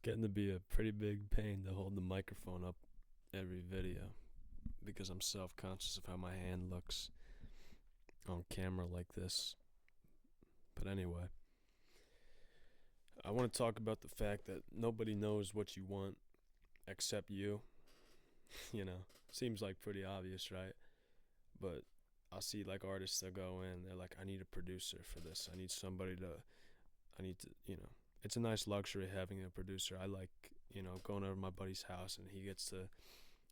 getting to be a pretty big pain to hold the microphone up every video because I'm self-conscious of how my hand looks on camera like this. But anyway, I want to talk about the fact that nobody knows what you want except you. Seems like pretty obvious, right? But I'll see like artists that go in, they're like, I need a producer for this. I need to, it's a nice luxury having a producer. I like, going over to my buddy's house and he gets to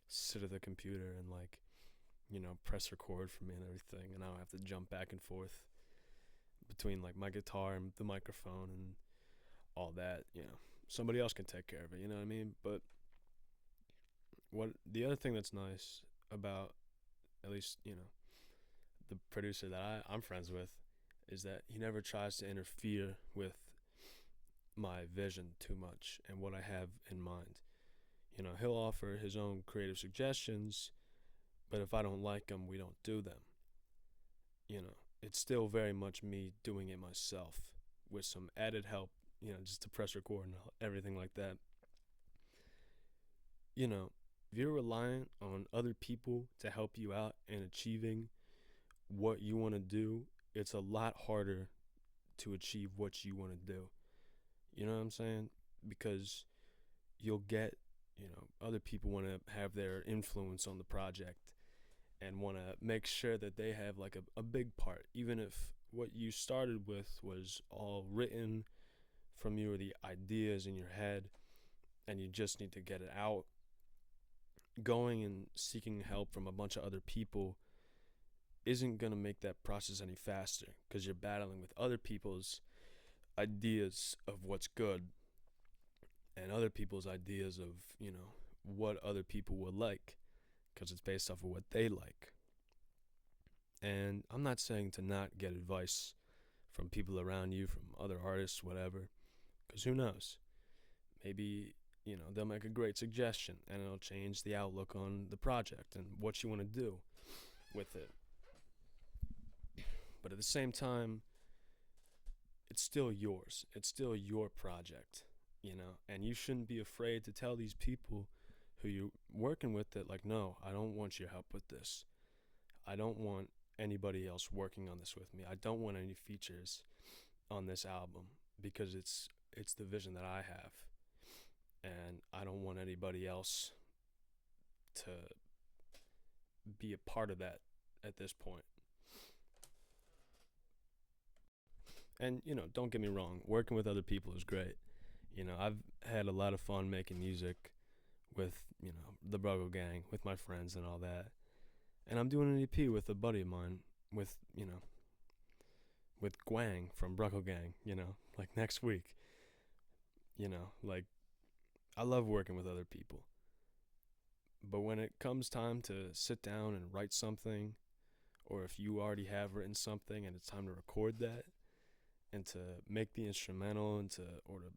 sit at the computer and like, press record for me and everything. And I don't have to jump back and forth between like my guitar and the microphone and all that. Somebody else can take care of it, you know what I mean? But what the other thing that's nice about, at least, the producer that I'm friends with, is that he never tries to interfere with my vision too much and what I have in mind. He'll offer his own creative suggestions, but if I don't like them, we don't do them. It's still very much me doing it myself with some added help, just to press record and everything like that. If you're reliant on other people to help you out in achieving what you want to do, it's a lot harder to achieve what you want to do. You know what I'm saying? Because you'll get, other people want to have their influence on the project and want to make sure that they have like a big part, even if what you started with was all written from you or the ideas in your head and you just need to get it out. Going and seeking help from a bunch of other people isn't going to make that process any faster because you're battling with other people's ideas of what's good and other people's ideas of, what other people would like, because it's based off of what they like. And I'm not saying to not get advice from people around you, from other artists, whatever, because who knows? Maybe, they'll make a great suggestion and it'll change the outlook on the project and what you want to do with it. But at the same time, it's still yours. It's still your project, and you shouldn't be afraid to tell these people who you're working with that, like, no, I don't want your help with this. I don't want anybody else working on this with me. I don't want any features on this album because it's the vision that I have. And I don't want anybody else to be a part of that at this point. And, don't get me wrong, working with other people is great. I've had a lot of fun making music with, the Bruggle Gang, with my friends and all that. And I'm doing an EP with a buddy of mine, with Gwang from Bruggle Gang, like next week. Like, I love working with other people. But when it comes time to sit down and write something, or if you already have written something and it's time to record that, and to make the instrumental or to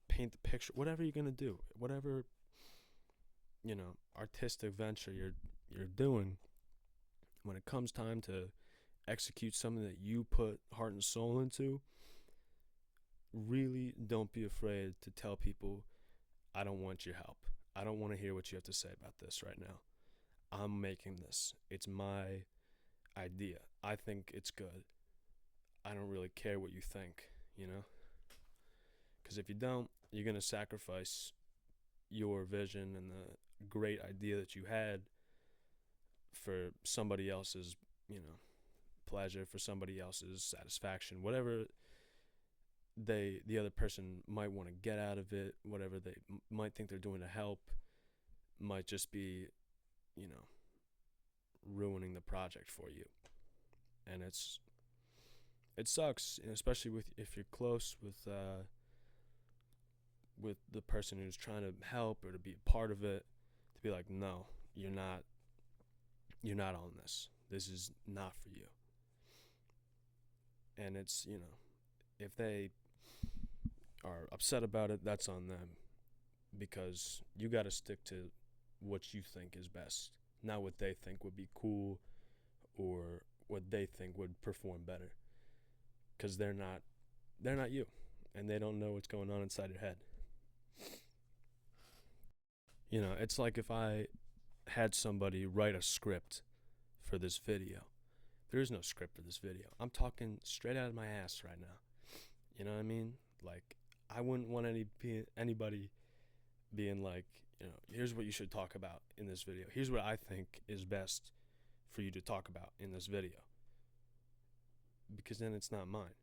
paint the picture, whatever you're gonna do, whatever artistic venture you're doing, when it comes time to execute something that you put heart and soul into, really don't be afraid to tell people, I don't want your help. I don't want to hear what you have to say about this right now. I'm making this. It's my idea. I think it's good. I don't really care what you think, Because if you don't, you're going to sacrifice your vision and the great idea that you had for somebody else's, pleasure, for somebody else's satisfaction, whatever the other person might want to get out of it, whatever they might think they're doing to help, might just be, ruining the project for you. And it sucks, especially if you're close with the person who's trying to help or to be a part of it, to be like, no, you're not on this. This is not for you. And it's, if they are upset about it, that's on them, because you got to stick to what you think is best, not what they think would be cool or what they think would perform better, because they're not you, and they don't know what's going on inside your head. It's like if I had somebody write a script for this video. There is no script for this video. I'm talking straight out of my ass right now. You know what I mean? Like, I wouldn't want anybody being like, here's what you should talk about in this video. Here's what I think is best for you to talk about in this video. Because then it's not mine.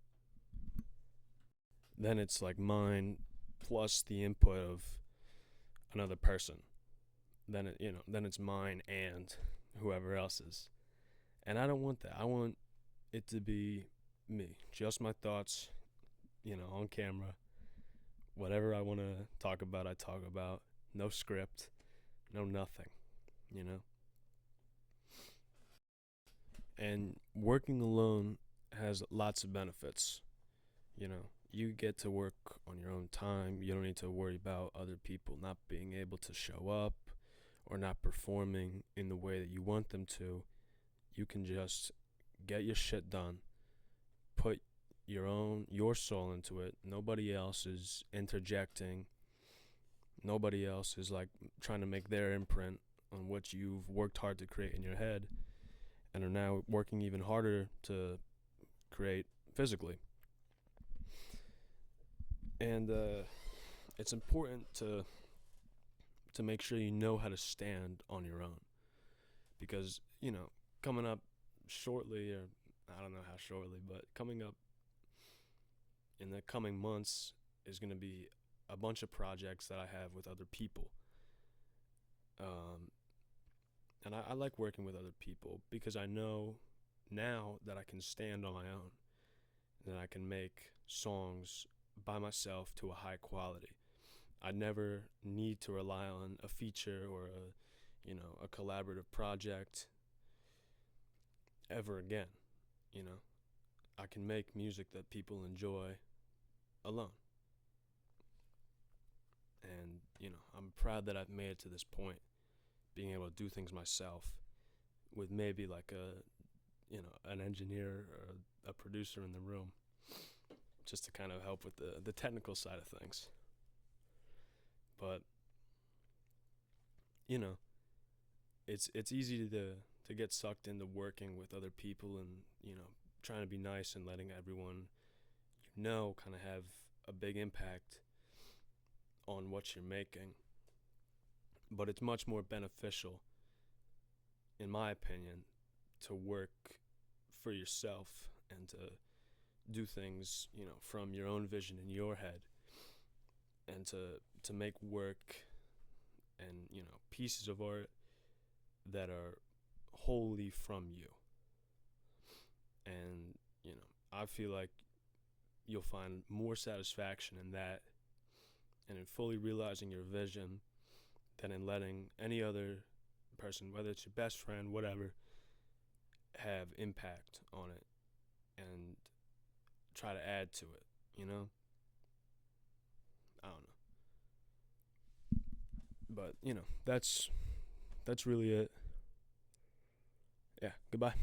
Then it's like mine plus the input of another person. Then it's mine and whoever else's. And I don't want that. I want it to be me, just my thoughts, on camera. Whatever I want to talk about, I talk about. No script, no nothing, you know? And working alone has lots of benefits. You get to work on your own time. You don't need to worry about other people not being able to show up or not performing in the way that you want them to. You can just get your shit done, put your soul into it. Nobody else is interjecting. Nobody else is like trying to make their imprint on what you've worked hard to create in your head and are now working even harder to create physically. And it's important to make sure you know how to stand on your own, because coming up shortly, or I don't know how shortly, but coming up in the coming months is going to be a bunch of projects that I have with other people. And I like working with other people because I know now that I can stand on my own, that I can make songs by myself to a high quality. I never need to rely on a feature or a collaborative project ever again. I can make music that people enjoy alone. And, I'm proud that I've made it to this point, being able to do things myself with maybe like an engineer or a producer in the room, just to kind of help with the technical side of things. But, it's easy to get sucked into working with other people and, trying to be nice and letting everyone kind of have a big impact on what you're making. But it's much more beneficial, in my opinion, to work for yourself and to do things, from your own vision in your head, and to make work and, pieces of art that are wholly from you. And, I feel like you'll find more satisfaction in that and in fully realizing your vision than in letting any other person, whether it's your best friend, whatever, have impact on it and try to add to it, I don't know. But, that's really it. Yeah, goodbye.